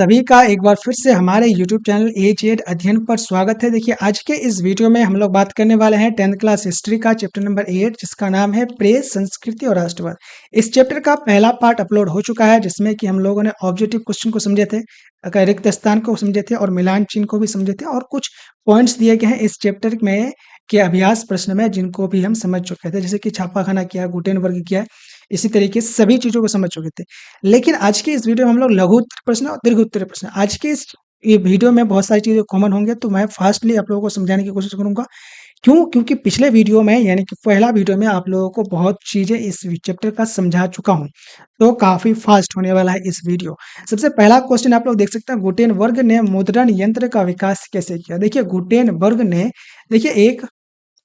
सभी का एक बार फिर से हमारे YouTube चैनल A-JED अध्ययन पर स्वागत है। देखिए आज के इस वीडियो में हम लोग बात करने वाले हैं 10th क्लास हिस्ट्री का चैप्टर नंबर 8 जिसका नाम है प्रेस, संस्कृति और राष्ट्रवाद। इस चैप्टर का पहला पार्ट अपलोड हो चुका है जिसमें कि हम लोगों ने ऑब्जेक्टिव क्वेश्चन को समझे थे, रिक्त स्थान को समझे थे और मिलान चिन्ह को भी समझे थे और कुछ पॉइंट्स दिए गए हैं इस चैप्टर में के अभ्यास प्रश्न में जिनको भी हम समझ चुके थे, जैसे कि छापाखाना क्या है, गुटेनबर्ग क्या है, इसी तरीके से सभी चीज़ों को समझ चुके थे। लेकिन आज की इस वीडियो में हम लोग लघु उत्तर प्रश्न और दीर्घ उत्तर प्रश्न आज के इस ये वीडियो में बहुत सारी चीज़ें कॉमन होंगे, तो मैं फास्टली आप लोगों को समझाने की कोशिश करूंगा। क्यों? क्योंकि पिछले वीडियो में यानी कि पहला वीडियो में आप लोगों को बहुत चीज़ें इस चैप्टर का समझा चुका हूं, तो काफ़ी फास्ट होने वाला है इस वीडियो। सबसे पहला क्वेश्चन आप लोग देख सकते हैं, गुटेनबर्ग ने मुद्रण यंत्र का विकास कैसे किया। देखिए गुटेनबर्ग ने देखिए एक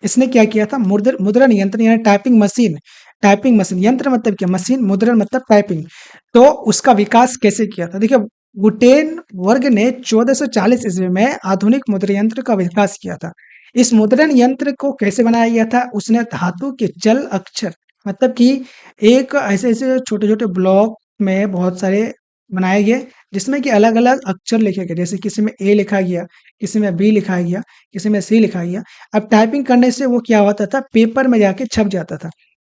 इसने क्या किया था, मुद्रण यंत्र यानी टाइपिंग मशीन, यंत्र मतलब क्या, मशीन, मुद्रण मतलब टाइपिंग, तो उसका विकास कैसे किया था। देखिए गुटेनबर्ग ने 1440 ईस्वी में आधुनिक मुद्रण यंत्र का विकास किया था। इस मुद्रण यंत्र को कैसे बनाया गया था, उसने धातु के चल अक्षर मतलब कि एक ऐसे ऐसे छोटे छोटे ब्लॉक में बहुत सारे बनाए गए जिसमें कि अलग अलग अक्षर लिखे गए, जैसे किसी में ए लिखा गया, किसी में बी लिखा गया, किसी में सी लिखा गया। अब टाइपिंग करने से वो क्या होता था, पेपर में जाके छप जाता था।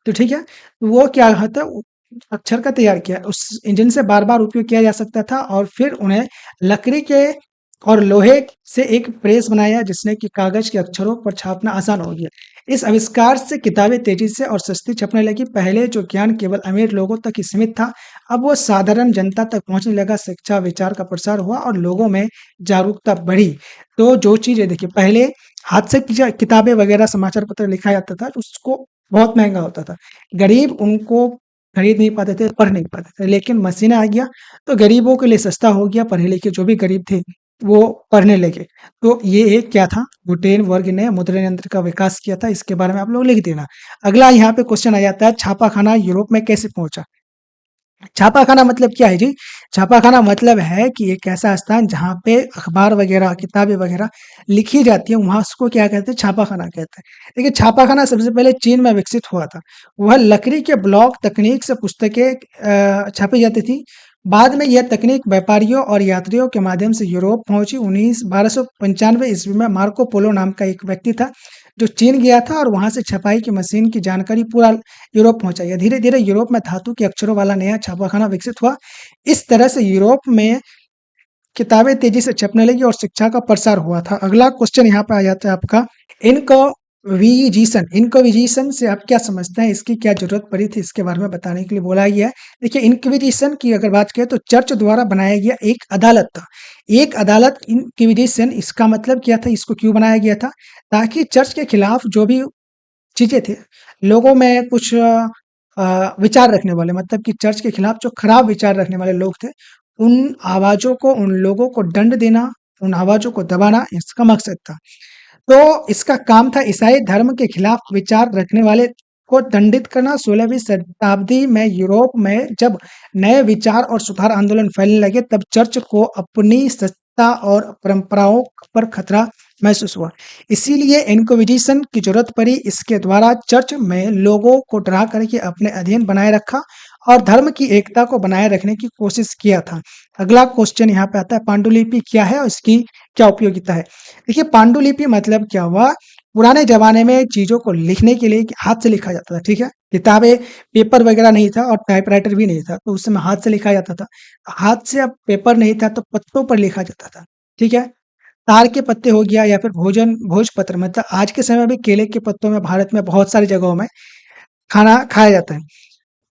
तो ठीक है, तो वो क्या होता है, अक्षर का तैयार किया, उस इंजन से बार-बार उपयोग किया जा सकता था और फिर उन्हें लकड़ी के और लोहे से एक प्रेस बनाया जिसने कि कागज के अक्षरों पर छापना आसान हो गया। इस आविष्कार से किताबें तेजी से और सस्ती छपने लगी। पहले जो ज्ञान केवल अमीर लोगों तक ही सीमित था, अब वो साधारण जनता तक पहुंचने लगा। शिक्षा, विचार का प्रसार हुआ और लोगों में जागरूकता बढ़ी। तो जो चीजें देखिए, पहले हाथ से किताबें वगैरह समाचार पत्र लिखा जाता था, उसको बहुत महंगा होता था, गरीब उनको खरीद नहीं पाते थे, पढ़ नहीं पाते थे। लेकिन मशीन आ गया तो गरीबों के लिए सस्ता हो गया, पढ़े लिखे जो भी गरीब थे वो पढ़ने लगे। तो ये एक क्या था, गुटेनबर्ग ने मुद्रण यंत्र का विकास किया था, इसके बारे में आप लोग लिख देना। अगला यहाँ पे क्वेश्चन आ जाता है, छापाखाना यूरोप में कैसे पहुंचा। छापाखाना मतलब क्या है जी? छापाखाना मतलब है कि एक ऐसा स्थान जहाँ पे अखबार वगैरह, किताबें वगैरह लिखी जाती है, वहाँ उसको क्या कहते हैं, छापाखाना कहते हैं। देखिए छापाखाना सबसे पहले चीन में विकसित हुआ था। वह लकड़ी के ब्लॉक तकनीक से पुस्तकें छापी जाती थी। बाद में यह तकनीक व्यापारियों और यात्रियों के माध्यम से यूरोप पहुंची। 1295 ईस्वी में मार्को पोलो नाम का एक व्यक्ति था जो चीन गया था और वहां से छपाई की मशीन की जानकारी पूरा यूरोप पहुंचा। यह धीरे धीरे यूरोप में धातु के अक्षरों वाला नया छापाखाना विकसित हुआ। इस तरह से यूरोप में किताबें तेजी से छपने लगी और शिक्षा का प्रसार हुआ था। अगला क्वेश्चन यहाँ पे आ जाता है आपका, इनक्विजिशन से आप क्या समझते हैं, इसकी क्या जरूरत पड़ी थी, इसके बारे में बताने के लिए बोला गया है। देखिए इनक्विजिशन की अगर बात करें तो चर्च द्वारा बनाया गया एक अदालत था। एक अदालत, इनक्विजिशन, इसका मतलब क्या था, इसको क्यों बनाया गया था, ताकि चर्च के खिलाफ जो भी चीजें थी, लोगों में कुछ विचार रखने वाले, मतलब कि चर्च के खिलाफ जो खराब विचार रखने वाले लोग थे, उन आवाजों को, उन लोगों को दंड देना, उन आवाजों को दबाना इसका मकसद था। तो इसका काम था ईसाई धर्म के खिलाफ विचार रखने वाले को दंडित करना। 16वीं शताब्दी में यूरोप में जब नए विचार और सुधार आंदोलन फैलने लगे, तब चर्च को अपनी सत्ता और परंपराओं पर खतरा महसूस हुआ। इसीलिए इनक्विजिशन की जरूरत पड़ी। इसके द्वारा चर्च में लोगों को डरा करके अपने अधीन बनाए रखा और धर्म की एकता को बनाए रखने की कोशिश किया था। अगला क्वेश्चन यहाँ पे आता है, पांडुलिपि क्या है और इसकी क्या उपयोगिता है। देखिए पांडुलिपि मतलब क्या हुआ, पुराने जमाने में चीजों को लिखने के लिए हाथ से लिखा जाता था। ठीक है, किताबें, पेपर वगैरह नहीं था और टाइपराइटर भी नहीं था, तो उस समय हाथ से लिखा जाता था। हाथ से अब पेपर नहीं था तो पत्तों पर लिखा जाता था। ठीक है, तार के पत्ते हो गया या फिर भोजपत्र, मतलब आज के समय में भी केले के पत्तों में भारत में बहुत सारी जगहों में खाना खाया जाता है।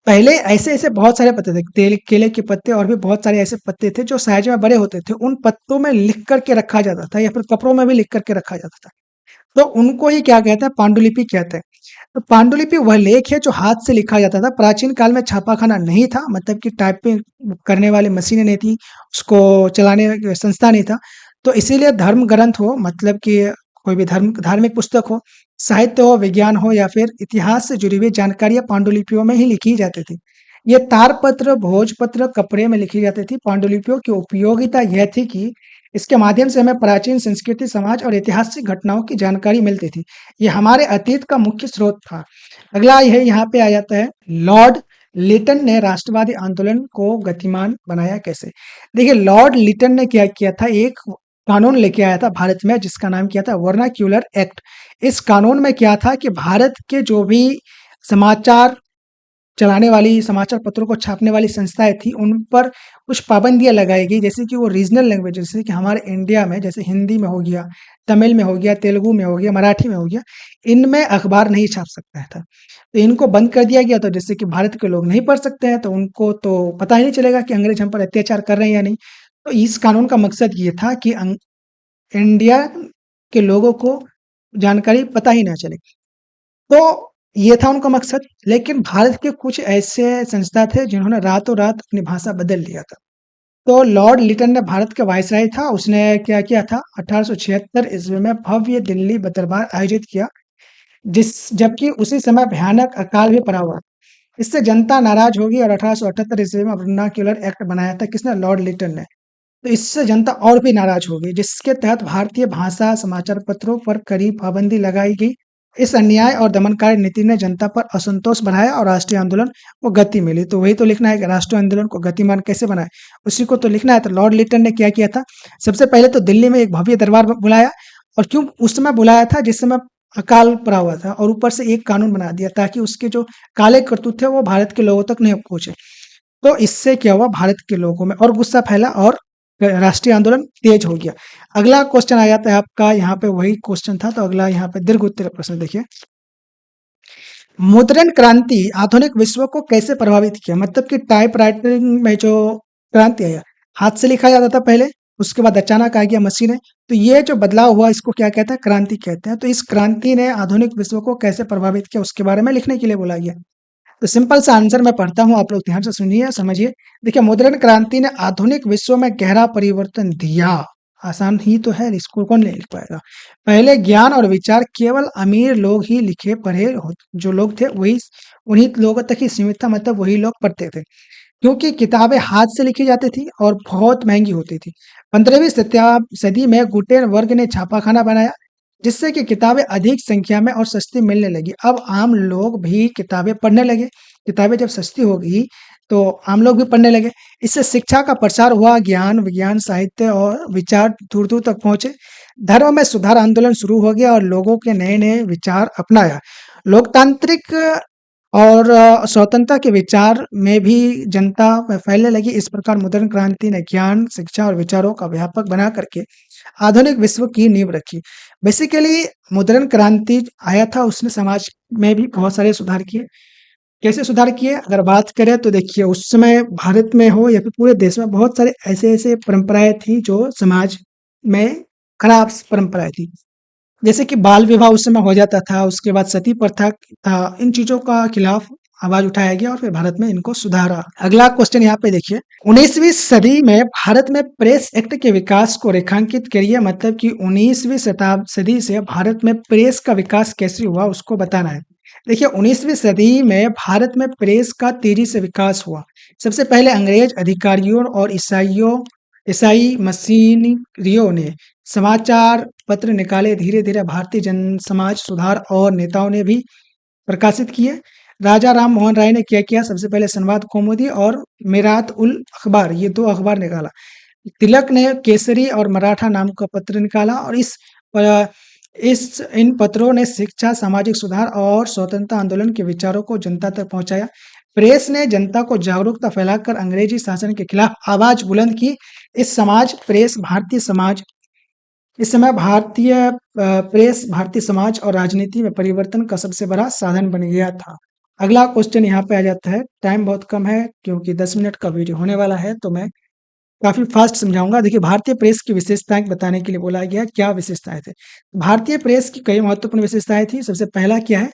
पहले ऐसे-ऐसे बहुत सारे पत्ते थे, केले के पत्ते और भी बहुत सारे ऐसे पत्ते थे जो साइज़ में बड़े होते थे। उन पत्तों में लिख कर के रखा जाता था या फिर कपड़ों में भी लिख कर के रखा जाता था। तो उनको ही क्या कहते हैं, पांडुलिपि कहते हैं। तो पांडुलिपि वह लेख है जो हाथ से लिखा जाता था। प्राचीन काल में छापाखाना नहीं था, मतलब कि टाइपिंग करने वाली मशीनें नहीं थी, उसको चलाने की संस्था नहीं था। तो इसीलिए धर्म ग्रंथ हो, मतलब कि कोई भी धार्मिक पुस्तक हो, साहित्य हो, विज्ञान हो या फिर इतिहास से जुड़ी हुई जानकारियाँ पांडुलिपियों में ही लिखी जाती थी। ये तारपत्र, भोजपत्र कपड़े में लिखी जाती थी। पांडुलिपियों की उपयोगिता यह थी कि इसके माध्यम से हमें प्राचीन संस्कृति, समाज और ऐतिहासिक घटनाओं की जानकारी मिलती थी। ये हमारे अतीत का मुख्य स्रोत था। अगला यह यहाँ पे आ जाता है, लॉर्ड लिटन ने राष्ट्रवादी आंदोलन को गतिमान बनाया कैसे? देखिए, लॉर्ड लिटन ने क्या किया था, एक कानून लेके आया था भारत में जिसका नाम क्या था, वर्नाक्यूलर एक्ट। इस कानून में क्या था कि भारत के जो भी समाचार चलाने वाली, समाचार पत्रों को छापने वाली संस्थाएँ थी, उन पर कुछ पाबंदियाँ लगाई गई, जैसे कि वो रीजनल लैंग्वेज, जैसे कि हमारे इंडिया में जैसे हिंदी में हो गया, तमिल में हो गया, तेलुगु में हो गया, मराठी में हो गया, इनमें अखबार नहीं छाप सकता था। तो इनको बंद कर दिया गया था, जिससे कि भारत के लोग नहीं पढ़ सकते हैं, तो उनको तो पता ही नहीं चलेगा कि अंग्रेज हम पर अत्याचार कर रहे हैं या नहीं। तो इस कानून का मकसद ये था कि इंडिया के लोगों को जानकारी पता ही ना चले। तो ये था उनका मकसद, लेकिन भारत के कुछ ऐसे संस्था थे जिन्होंने रातों-रात अपनी भाषा बदल लिया था। तो लॉर्ड लिटन ने भारत का वायसराय था, उसने क्या किया था, 1876 ईस्वी में भव्य दिल्ली दरबार आयोजित किया, जिस जबकि उसी समय भयानक अकाल भी पड़ा हुआ। इससे जनता नाराज होगी और 1878 ईस्वी में वर्नाक्यूलर एक्ट बनाया था, किसने, लॉर्ड लिटन ने। तो इससे जनता और भी नाराज हो गई, जिसके तहत भारतीय भाषा समाचार पत्रों पर कड़ी पाबंदी लगाई गई। इस अन्याय और दमनकारी नीति ने जनता पर असंतोष बढ़ाया और राष्ट्रीय आंदोलन को गति मिली। तो वही तो लिखना है कि राष्ट्रीय आंदोलन को गतिमान कैसे बनाए, उसी को तो लिखना है। तो लॉर्ड लिटन ने क्या किया था, सबसे पहले तो दिल्ली में एक भव्य दरबार बुलाया, और क्यों उस समय बुलाया था जिस समय अकाल पड़ा हुआ था, और ऊपर से एक कानून बना दिया ताकि उसके जो काले करतूत थे वो भारत के लोगों तक नहीं पहुंचे। तो इससे क्या हुआ, भारत के लोगों में और गुस्सा फैला और राष्ट्रीय आंदोलन तेज हो गया। अगला क्वेश्चन आ जाता है आपका, यहाँ पे वही क्वेश्चन था, तो अगला यहाँ पे दीर्घ उत्तरीय प्रश्न देखिए। मुद्रण क्रांति आधुनिक विश्व को कैसे प्रभावित किया? मतलब कि टाइपराइटिंग में जो क्रांति आया, हाथ से लिखा जाता था पहले, उसके बाद अचानक आ गया मशीनें, तो ये जो बदलाव हुआ इसको क्या कहते हैं, क्रांति कहते हैं। तो इस क्रांति ने आधुनिक विश्व को कैसे प्रभावित किया उसके बारे में लिखने के लिए बोला गया। तो सिंपल सा आंसर मैं पढ़ता हूँ, आप लोग ध्यान से सुनिए, समझिए। देखिए, मुद्रण क्रांति ने आधुनिक विश्व में गहरा परिवर्तन दिया। आसान ही तो है, इसको कौन नहीं लिख पाएगा। पहले ज्ञान और विचार केवल अमीर लोग ही लिखे पढ़े जो लोग थे वही, उन्हीं लोगों तक ही सीमित था, मतलब वही लोग पढ़ते थे, क्योंकि किताबें हाथ से लिखी जाती थी और बहुत महंगी होती थी। 15वीं सदी में गुटेनबर्ग ने छापाखाना बनाया, जिससे कि किताबें अधिक संख्या में और सस्ती मिलने लगी। अब आम लोग भी किताबें पढ़ने लगे। किताबें जब सस्ती हो गई तो आम लोग भी पढ़ने लगे। इससे शिक्षा का प्रसार हुआ, ज्ञान विज्ञान साहित्य और विचार दूर दूर तक पहुंचे। धर्म में सुधार आंदोलन शुरू हो गया और लोगों के नए नए विचार अपनाया। लोकतांत्रिक और स्वतंत्रता के विचार में भी जनता में फैलने लगी। इस प्रकार मुद्रण क्रांति ने ज्ञान शिक्षा और विचारों का व्यापक बना करके आधुनिक विश्व की नींव रखी। बेसिकली मुद्रण क्रांति आया था, उसने समाज में भी बहुत सारे सुधार किए। कैसे सुधार किए अगर बात करें तो देखिए, उस समय भारत में हो या फिर पूरे देश में बहुत सारे ऐसे ऐसे परंपराएं थी जो समाज में खराब परंपराएं थी। जैसे कि बाल विवाह उस समय हो जाता था, उसके बाद सती प्रथा था, इन चीजों का खिलाफ आवाज उठाया गया और फिर भारत में इनको सुधारा। अगला क्वेश्चन यहाँ पे देखिए, 19वीं सदी में भारत में प्रेस एक्ट के विकास को रेखांकित करिए। मतलब कि 19वीं सदी से भारत में प्रेस का विकास कैसे हुआ उसको बताना है। देखिए, 19वीं सदी में भारत में प्रेस का तेजी से विकास हुआ। सबसे पहले अंग्रेज अधिकारियों और ईसाई मशीनरियों ने समाचार पत्र निकाले। धीरे धीरे भारतीय जन समाज सुधार और नेताओं ने भी प्रकाशित किए। राजा राम मोहन राय ने क्या किया, सबसे पहले संवाद कौमुदी और मिरात उल अखबार, ये दो अखबार निकाला। तिलक ने केसरी और मराठा नाम का पत्र निकाला, और इन पत्रों ने शिक्षा सामाजिक सुधार और स्वतंत्रता आंदोलन के विचारों को जनता तक पहुंचाया। प्रेस ने जनता को जागरूकता फैलाकर अंग्रेजी शासन के खिलाफ आवाज बुलंद की। इस समय भारतीय प्रेस भारतीय समाज और राजनीति में परिवर्तन का सबसे बड़ा साधन बन गया था। अगला क्वेश्चन यहाँ पे आ जाता है। टाइम बहुत कम है क्योंकि 10 मिनट का वीडियो होने वाला है, तो मैं काफी फास्ट समझाऊंगा। देखिए, भारतीय प्रेस की विशेषताएं बताने के लिए बोला गया। क्या विशेषताएं थे? भारतीय प्रेस की कई महत्वपूर्ण विशेषताएं थी। सबसे पहला क्या है,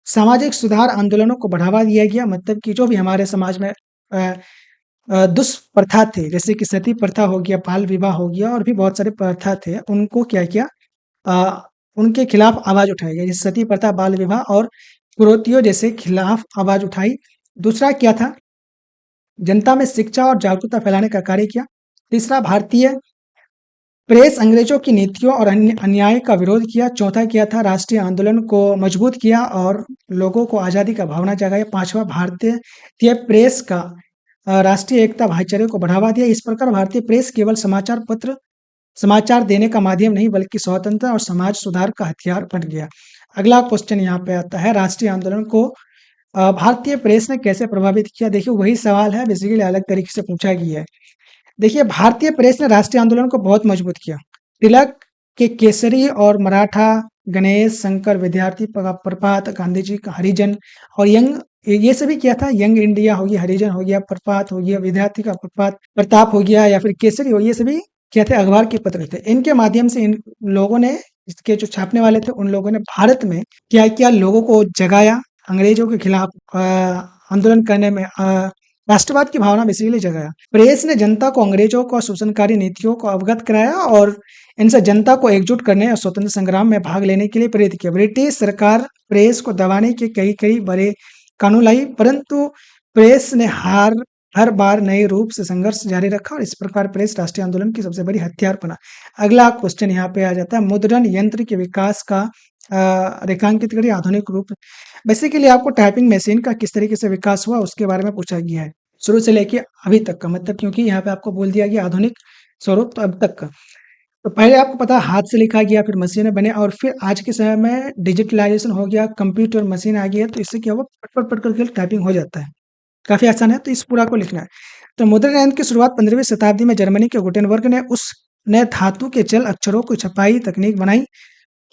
सामाजिक सुधार आंदोलनों को बढ़ावा दिया गया। मतलब कि जो भी हमारे समाज में दुष्प्रथा थे, जैसे कि सती प्रथा हो गया, बाल विवाह हो गया, और भी बहुत सारे प्रथा थे, उनको क्या किया, उनके खिलाफ आवाज उठाई गई। जैसे सती प्रथा, बाल विवाह और कुरीतियों जैसे खिलाफ आवाज उठाई। दूसरा क्या था, जनता में शिक्षा और जागरूकता फैलाने का कार्य किया। तीसरा, भारतीय प्रेस अंग्रेजों की नीतियों और अन्याय का विरोध किया। चौथा किया था राष्ट्रीय आंदोलन को मजबूत किया और लोगों को आज़ादी का भावना जगाया। पांचवा भारतीय प्रेस का राष्ट्रीय एकता भाईचारे को बढ़ावा दिया। इस प्रकार भारतीय प्रेस केवल समाचार देने का माध्यम नहीं बल्कि स्वतंत्र और समाज सुधार का हथियार बन गया। अगला क्वेश्चन यहाँ पे आता है, राष्ट्रीय आंदोलन को भारतीय प्रेस ने कैसे प्रभावित किया? देखिए वही सवाल है, बेसिकली अलग तरीके से पूछा गया है। देखिए भारतीय प्रेस ने राष्ट्रीय आंदोलन को बहुत मजबूत किया। तिलक के केसरी और मराठा, गणेश शंकर विद्यार्थी प्रपात, गांधी जी का हरिजन और यंग, ये सभी क्या था, यंग इंडिया हो गया, हरिजन हो गया, प्रपात हो गया, विद्यार्थी का प्रताप हो गया या फिर केसरी हो, ये सभी क्या थे, अखबार के पत्र थे। इनके माध्यम से इन लोगों ने, इसके जो छापने वाले थे उन लोगों ने भारत में क्या किया, लोगों को जगाया, अंग्रेजों के खिलाफ आंदोलन करने में राष्ट्रवाद की भावना बेसिकली जगाया। प्रेस ने जनता को अंग्रेजों को शोषणकारी नीतियों को अवगत कराया और इनसे जनता को एकजुट करने और स्वतंत्र संग्राम में भाग लेने के लिए प्रेरित किया। ब्रिटिश सरकार प्रेस को दबाने के कई कई बड़े कानून लाई, परंतु प्रेस ने हर बार नए रूप से संघर्ष जारी रखा और इस प्रकार प्रेस राष्ट्रीय आंदोलन की सबसे बड़ी हथियार बना। अगला क्वेश्चन यहाँ पे आ जाता है, मुद्रण यंत्र के विकास का रेखांकित करिए आधुनिक रूप। बेसिकली आपको टाइपिंग मशीन का किस तरीके से विकास हुआ उसके बारे में पूछा गया है, शुरू से लेके अभी तक का, मतलब क्योंकि यहाँ पे आपको बोल दिया गया आधुनिक स्वरूप तो अब तक का। तो पहले आपको पता है हाथ से लिखा गया, फिर मशीनें बने और फिर आज के समय में डिजिटलाइजेशन हो गया, कंप्यूटर मशीन आ गई है, तो इससे क्या हुआ, पट पट करके टाइपिंग हो जाता है, काफी आसान है। तो इस पूरा को लिखना है। तो मुद्रण यंत्र की शुरुआत 15वीं शताब्दी में जर्मनी के गुटेनबर्ग ने उसने धातु के जल अक्षरों को छपाई तकनीक बनाई।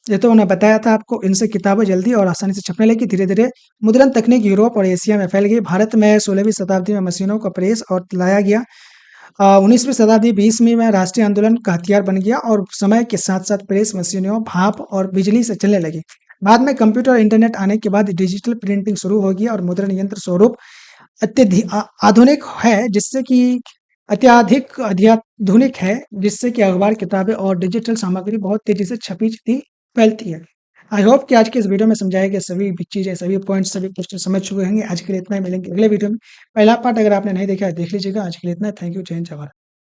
ये तो उन्हें बताया था आपको, इनसे किताबें जल्दी और आसानी से छपने लगी। धीरे धीरे मुद्रण तकनीक यूरोप और एशिया में फैल गई। भारत में 16वीं शताब्दी में मशीनों का प्रेस और लाया गया। 19वीं शताब्दी 20वीं में राष्ट्रीय आंदोलन का हथियार बन गया और समय के साथ साथ प्रेस मशीनों, भाप और बिजली से चलने लगी। बाद में कंप्यूटर और इंटरनेट आने के बाद डिजिटल प्रिंटिंग शुरू हो गई और मुद्रण यंत्र स्वरूप अत्यधिक आधुनिक है, जिससे कि अत्याधुनिक है, जिससे कि अखबार, किताबें और डिजिटल सामग्री बहुत तेजी से फैलती है। आई होप कि आज के इस वीडियो में समझाए गए सभी भी चीजें, सभी पॉइंट्स, सभी क्वेश्चन समझ चुके होंगे। आज के लिए इतना ही, मिलेंगे अगले वीडियो में। पहला पार्ट अगर आपने नहीं देखा है देख लीजिएगा। आज के लिए इतना, थैंक यू, जय हिंद, जय भारत।